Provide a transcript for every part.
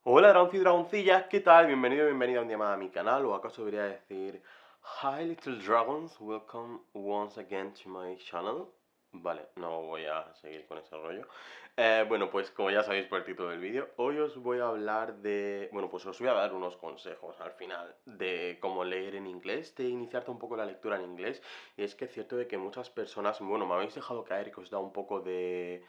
Hola dragoncillos y dragoncillas, ¿qué tal? Bienvenido un día más a mi canal, o acaso debería decir Hi little dragons, welcome once again to my channel. Vale, no voy a seguir con ese rollo. Bueno, pues como ya sabéis por el título del vídeo, hoy os voy a hablar de... Bueno, pues os voy a dar unos consejos al final de cómo leer en inglés, de iniciarte un poco la lectura en inglés. Y es que es cierto de que muchas personas, bueno, me habéis dejado caer que os da un poco de...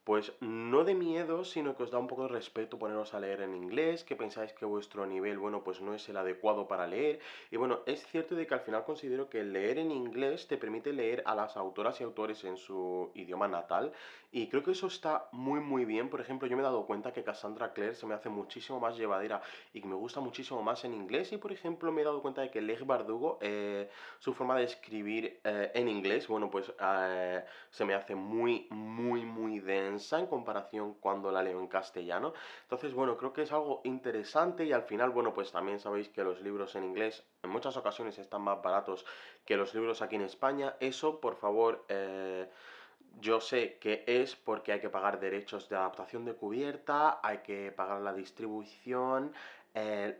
Pues no de miedo, sino que os da un poco de respeto poneros a leer en inglés, que pensáis que vuestro nivel, bueno, pues no es el adecuado para leer. Y bueno, es cierto de que al final considero que leer en inglés te permite leer a las autoras y autores en su idioma natal. Y creo que eso está muy bien. Por ejemplo, yo me he dado cuenta que Cassandra Clare se me hace muchísimo más llevadera y que me gusta muchísimo más en inglés. Y por ejemplo, me he dado cuenta de que Leigh Bardugo, su forma de escribir en inglés, bueno, pues se me hace muy densa en comparación cuando la leo en castellano. Entonces, bueno, creo que es algo interesante y al final, bueno, pues también sabéis que los libros en inglés en muchas ocasiones están más baratos que los libros aquí en España. Eso, por favor, yo sé que es porque hay que pagar derechos de adaptación de cubierta, hay que pagar la distribución,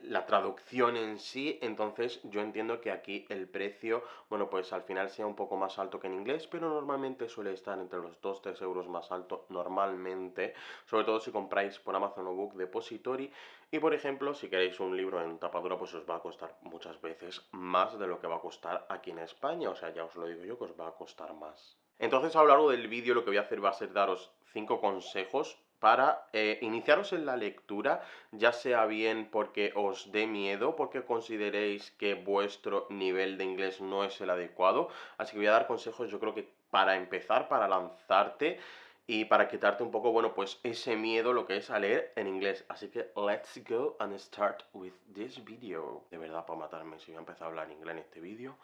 la traducción en sí, entonces yo entiendo que aquí el precio, bueno, pues al final sea un poco más alto que en inglés, pero normalmente suele estar entre los 2-3 euros más alto normalmente, sobre todo si compráis por Amazon o Book Depository, y por ejemplo, si queréis un libro en tapadura, pues os va a costar muchas veces más de lo que va a costar aquí en España, o sea, ya os lo digo yo que os va a costar más. Entonces a lo largo del vídeo lo que voy a hacer va a ser daros 5 consejos para iniciaros en la lectura, ya sea bien porque os dé miedo, porque consideréis que vuestro nivel de inglés no es el adecuado. Así que voy a dar consejos, yo creo que para empezar, para lanzarte y para quitarte un poco, bueno, pues ese miedo, lo que es a leer en inglés. Así que let's go and start with this video. De verdad, para matarme, si voy a empezar a hablar inglés en este vídeo,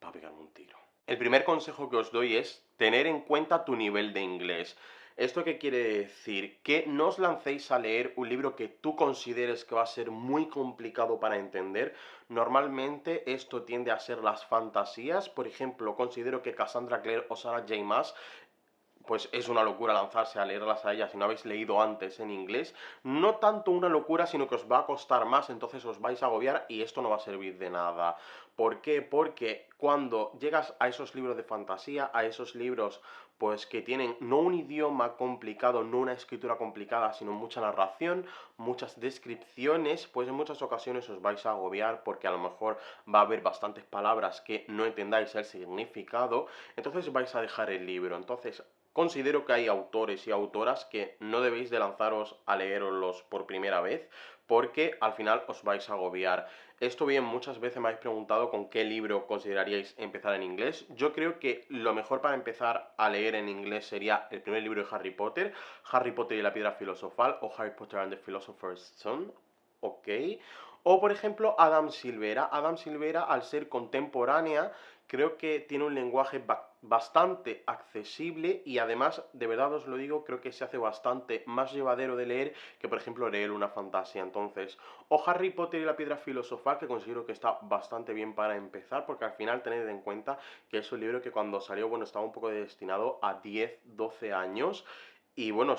para pegarme un tiro. El primer consejo que os doy es tener en cuenta tu nivel de inglés. ¿Esto qué quiere decir? Que no os lancéis a leer un libro que tú consideres que va a ser muy complicado para entender. Normalmente esto tiende a ser las fantasías. Por ejemplo, considero que Cassandra Clare o Sarah J. Maas pues es una locura lanzarse a leerlas a ellas si no habéis leído antes en inglés. No tanto una locura, sino que os va a costar más, entonces os vais a agobiar y esto no va a servir de nada. ¿Por qué? Porque cuando llegas a esos libros de fantasía, a esos libros pues que tienen no un idioma complicado, no una escritura complicada, sino mucha narración, muchas descripciones, pues en muchas ocasiones os vais a agobiar porque a lo mejor va a haber bastantes palabras que no entendáis el significado, entonces vais a dejar el libro. Entonces, considero que hay autores y autoras que no debéis de lanzaros a leerlos por primera vez, porque al final os vais a agobiar. Esto bien, muchas veces me habéis preguntado con qué libro consideraríais empezar en inglés. Yo creo que lo mejor para empezar a leer en inglés sería el primer libro de Harry Potter y la piedra filosofal, o Harry Potter and the Philosopher's Stone, ¿ok? O por ejemplo, Adam Silvera. Adam Silvera, al ser contemporánea, creo que tiene un lenguaje bastante accesible y además, de verdad os lo digo, creo que se hace bastante más llevadero de leer que, por ejemplo, leer una fantasía. Entonces, o Harry Potter y la piedra filosofal, que considero que está bastante bien para empezar, porque al final tened en cuenta que es un libro que cuando salió, bueno, estaba un poco destinado a 10-12 años y bueno,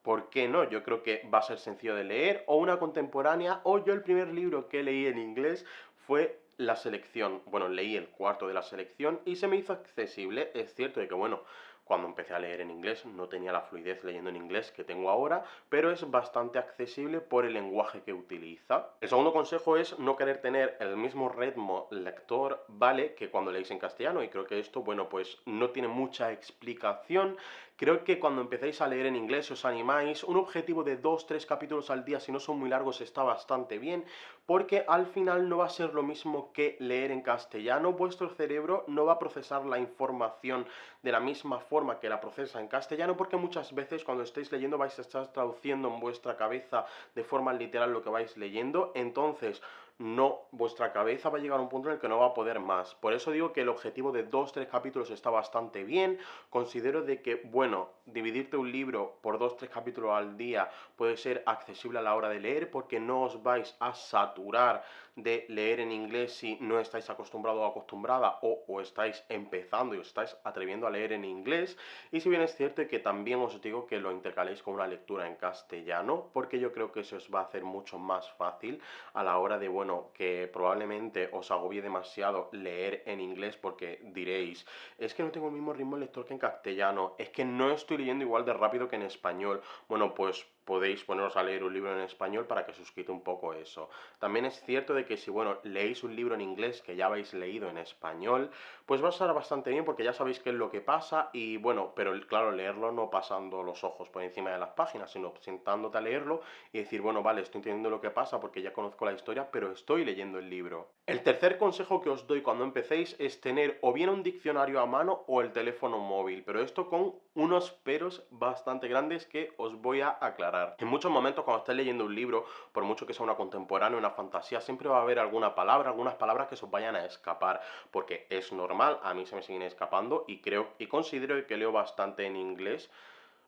¿por qué no? Yo creo que va a ser sencillo de leer, o una contemporánea, o yo el primer libro que leí en inglés fue La Selección. Bueno, leí el cuarto de La Selección y se me hizo accesible. Es cierto de que, bueno, cuando empecé a leer en inglés no tenía la fluidez leyendo en inglés que tengo ahora, pero es bastante accesible por el lenguaje que utiliza. El segundo consejo es no querer tener el mismo ritmo lector, ¿vale?, que cuando leéis en castellano, y creo que esto, bueno, pues no tiene mucha explicación. Creo que cuando empecéis a leer en inglés, si os animáis, un objetivo de 2-3 capítulos al día, si no son muy largos, está bastante bien, porque al final no va a ser lo mismo que leer en castellano. Vuestro cerebro no va a procesar la información de la misma forma que la procesa en castellano, porque muchas veces cuando estéis leyendo vais a estar traduciendo en vuestra cabeza de forma literal lo que vais leyendo, entonces no, vuestra cabeza va a llegar a un punto en el que no va a poder más. Por eso digo que el objetivo de 2-3 capítulos está bastante bien. Considero de que, bueno, dividirte un libro por 2, 3 capítulos al día puede ser accesible a la hora de leer, porque no os vais a saturar de leer en inglés si no estáis acostumbrado o acostumbrada, o estáis empezando y os estáis atreviendo a leer en inglés. Y si bien es cierto que también os digo que lo intercaléis con una lectura en castellano, porque yo creo que eso os va a hacer mucho más fácil a la hora de, bueno, que probablemente os agobie demasiado leer en inglés, porque diréis, es que no tengo el mismo ritmo lector que en castellano, es que no estoy leyendo igual de rápido que en español. Bueno, pues podéis poneros a leer un libro en español para que se os quite un poco eso. También es cierto de que si, bueno, leéis un libro en inglés que ya habéis leído en español, pues va a estar bastante bien porque ya sabéis qué es lo que pasa y, bueno, pero claro, leerlo no pasando los ojos por encima de las páginas, sino sentándote a leerlo y decir, bueno, vale, estoy entendiendo lo que pasa porque ya conozco la historia, pero estoy leyendo el libro. El tercer consejo que os doy cuando empecéis es tener o bien un diccionario a mano o el teléfono móvil, pero esto con unos peros bastante grandes que os voy a aclarar. En muchos momentos cuando estáis leyendo un libro, por mucho que sea una contemporánea, una fantasía, siempre va a haber alguna palabra, algunas palabras que se os vayan a escapar, porque es normal, a mí se me siguen escapando y creo y considero que leo bastante en inglés,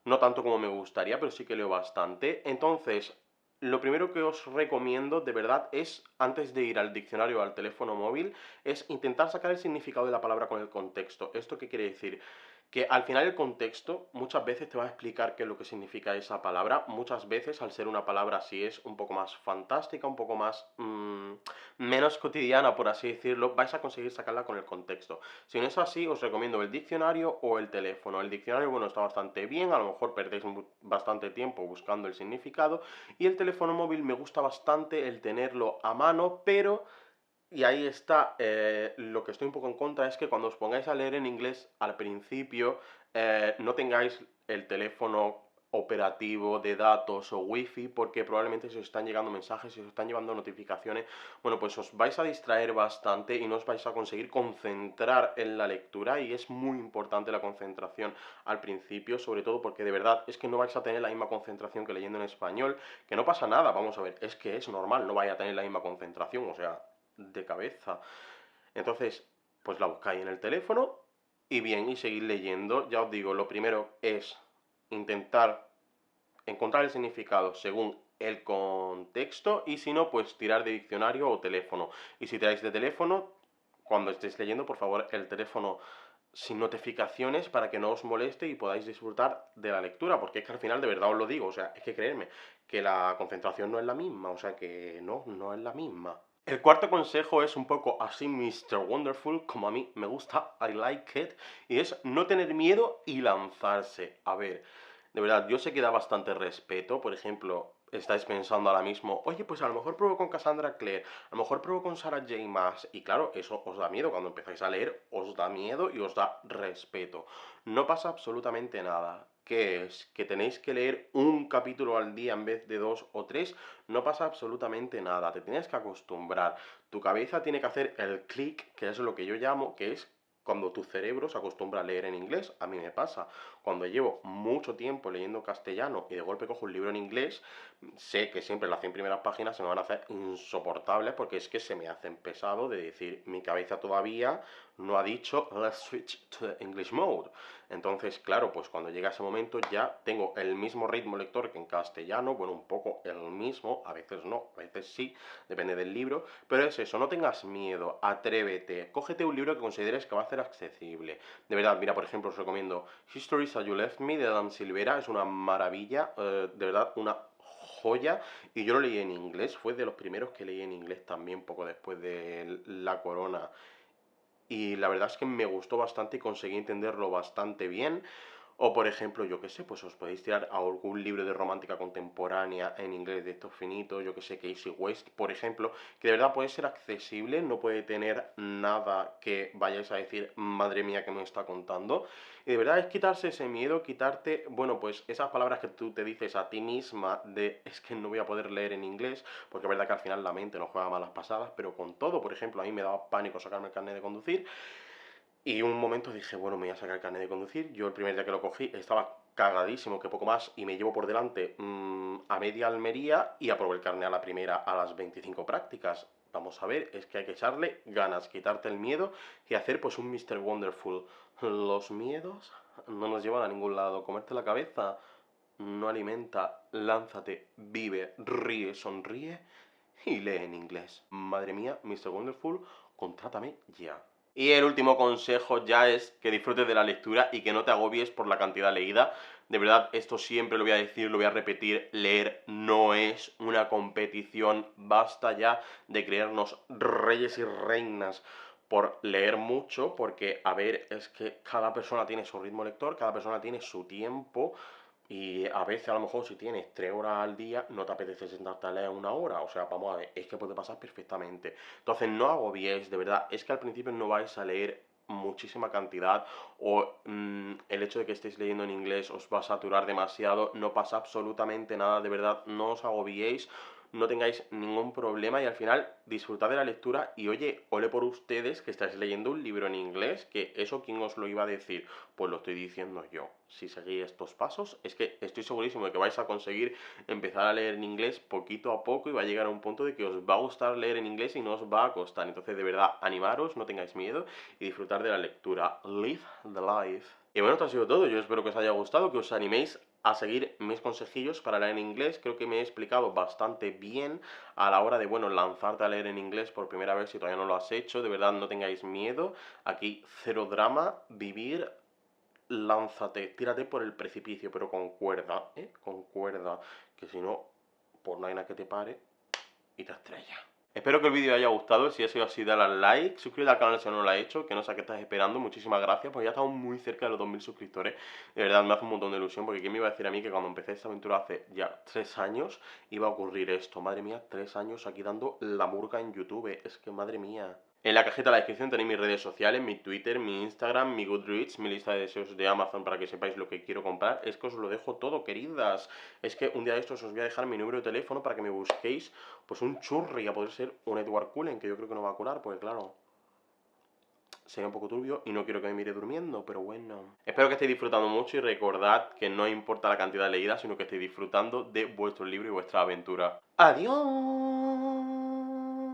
no tanto como me gustaría, pero sí que leo bastante. Entonces, lo primero que os recomiendo, de verdad, es, antes de ir al diccionario o al teléfono móvil, es intentar sacar el significado de la palabra con el contexto. ¿Esto qué quiere decir? Que al final el contexto muchas veces te va a explicar qué es lo que significa esa palabra. Muchas veces, al ser una palabra así, es un poco más fantástica, un poco más menos cotidiana, por así decirlo, vais a conseguir sacarla con el contexto. Si no es así, os recomiendo el diccionario o el teléfono. El diccionario, bueno, está bastante bien, a lo mejor perdéis bastante tiempo buscando el significado, y el teléfono móvil me gusta bastante el tenerlo a mano, pero y ahí está, lo que estoy un poco en contra es que cuando os pongáis a leer en inglés al principio, no tengáis el teléfono operativo de datos o wifi, porque probablemente si os están llegando mensajes, si os están llevando notificaciones, bueno, pues os vais a distraer bastante y no os vais a conseguir concentrar en la lectura, y es muy importante la concentración al principio, sobre todo porque de verdad es que no vais a tener la misma concentración que leyendo en español, que no pasa nada, vamos a ver, es que es normal, no vaya a tener la misma concentración, o sea, de cabeza. Entonces, pues la buscáis en el teléfono y bien, y seguir leyendo. Ya os digo, lo primero es intentar encontrar el significado según el contexto, y si no, pues tirar de diccionario o teléfono. Y si tiráis de teléfono, cuando estéis leyendo, por favor, el teléfono sin notificaciones para que no os moleste y podáis disfrutar de la lectura, porque es que al final, de verdad os lo digo, o sea, es que creedme, que la concentración no es la misma, o sea, que no es la misma. El cuarto consejo es un poco así Mr. Wonderful, como a mí me gusta, I like it, y es no tener miedo y lanzarse. A ver, de verdad, yo sé que da bastante respeto, por ejemplo, estáis pensando ahora mismo, oye, pues a lo mejor pruebo con Cassandra Clare, a lo mejor pruebo con Sarah J. Maas, y claro, eso os da miedo, cuando empezáis a leer, os da miedo y os da respeto. No pasa absolutamente nada. ¿Qué es? ¿Que tenéis que leer un capítulo al día en vez de 2 o 3? No pasa absolutamente nada, te tienes que acostumbrar. Tu cabeza tiene que hacer el clic, que es lo que yo llamo, que es cuando tu cerebro se acostumbra a leer en inglés. A mí me pasa. Cuando llevo mucho tiempo leyendo castellano y de golpe cojo un libro en inglés, sé que siempre las 100 primeras páginas se me van a hacer insoportables, porque es que se me hacen pesado de decir, mi cabeza todavía no ha dicho let's switch to the English mode. Entonces, claro, pues cuando llega ese momento ya tengo el mismo ritmo lector que en castellano, bueno, un poco el mismo, a veces no, a veces sí, depende del libro, pero es eso, no tengas miedo, atrévete, cógete un libro que consideres que va a ser accesible. De verdad, mira, por ejemplo, os recomiendo Histories As You Left Me de Adam Silvera, es una maravilla, de verdad, una joya, y yo lo leí en inglés, fue de los primeros que leí en inglés también, poco después de La Corona, y la verdad es que me gustó bastante y conseguí entenderlo bastante bien. O por ejemplo, yo qué sé, pues os podéis tirar a algún libro de romántica contemporánea en inglés de estos finitos, yo que sé, Casey West, por ejemplo, que de verdad puede ser accesible, no puede tener nada que vayáis a decir, madre mía, que me está contando. Y de verdad es quitarse ese miedo, quitarte, bueno, pues esas palabras que tú te dices a ti misma de es que no voy a poder leer en inglés, porque es verdad que al final la mente no juega malas pasadas, pero con todo, por ejemplo, a mí me daba pánico sacarme el carnet de conducir, y un momento dije, bueno, me voy a sacar el carnet de conducir. Yo el primer día que lo cogí estaba cagadísimo, que poco más, y me llevo por delante a media Almería y aprobé el carnet a la primera a las 25 prácticas. Vamos a ver, es que hay que echarle ganas, quitarte el miedo y hacer pues un Mr. Wonderful. Los miedos no nos llevan a ningún lado. Comerte la cabeza no alimenta. Lánzate, vive, ríe, sonríe y lee en inglés. Madre mía, Mr. Wonderful, contrátame ya. Y el último consejo ya es que disfrutes de la lectura y que no te agobies por la cantidad leída. De verdad, esto siempre lo voy a decir, lo voy a repetir, leer no es una competición. Basta ya de creernos reyes y reinas por leer mucho, porque, a ver, es que cada persona tiene su ritmo lector, cada persona tiene su tiempo, y a veces a lo mejor si tienes 3 horas al día no te apetece sentarte a leer 1 hora, o sea, vamos a ver, es que puede pasar perfectamente. Entonces no agobiéis, de verdad, es que al principio no vais a leer muchísima cantidad o el hecho de que estéis leyendo en inglés os va a saturar demasiado, no pasa absolutamente nada, de verdad, no os agobiéis, no tengáis ningún problema y al final disfrutad de la lectura y oye, ole por ustedes que estáis leyendo un libro en inglés, que eso quién os lo iba a decir, pues lo estoy diciendo yo. Si seguís estos pasos, es que estoy segurísimo de que vais a conseguir empezar a leer en inglés poquito a poco y va a llegar a un punto de que os va a gustar leer en inglés y no os va a costar. Entonces, de verdad, animaros, no tengáis miedo y disfrutar de la lectura. Live the life. Y bueno, esto ha sido todo. Yo espero que os haya gustado, que os animéis a seguir mis consejillos para leer en inglés. Creo que me he explicado bastante bien a la hora de, bueno, lanzarte a leer en inglés por primera vez si todavía no lo has hecho. De verdad, no tengáis miedo. Aquí cero drama, vivir, lánzate, tírate por el precipicio, pero con cuerda, ¿eh? Con cuerda, que si no, pues no hay nada que te pare y te estrellas. Espero que el vídeo haya gustado, si ha sido así dale al like, suscríbete al canal si no lo has hecho, que no sé qué estás esperando, muchísimas gracias, pues ya estamos muy cerca de los 2000 suscriptores, de verdad me hace un montón de ilusión, porque quién me iba a decir a mí que cuando empecé esta aventura hace ya 3 años, iba a ocurrir esto, madre mía, 3 años aquí dando la murga en YouTube, es que madre mía. En la cajita de la descripción tenéis mis redes sociales, mi Twitter, mi Instagram, mi Goodreads, mi lista de deseos de Amazon para que sepáis lo que quiero comprar. Es que os lo dejo todo, queridas. Es que un día de estos os voy a dejar mi número de teléfono para que me busquéis pues un churri, a poder ser un Edward Cullen, que yo creo que no va a colar, porque claro, sería un poco turbio y no quiero que me mire durmiendo, pero bueno. Espero que estéis disfrutando mucho y recordad que no importa la cantidad de leídas, sino que estéis disfrutando de vuestro libro y vuestra aventura. ¡Adiós!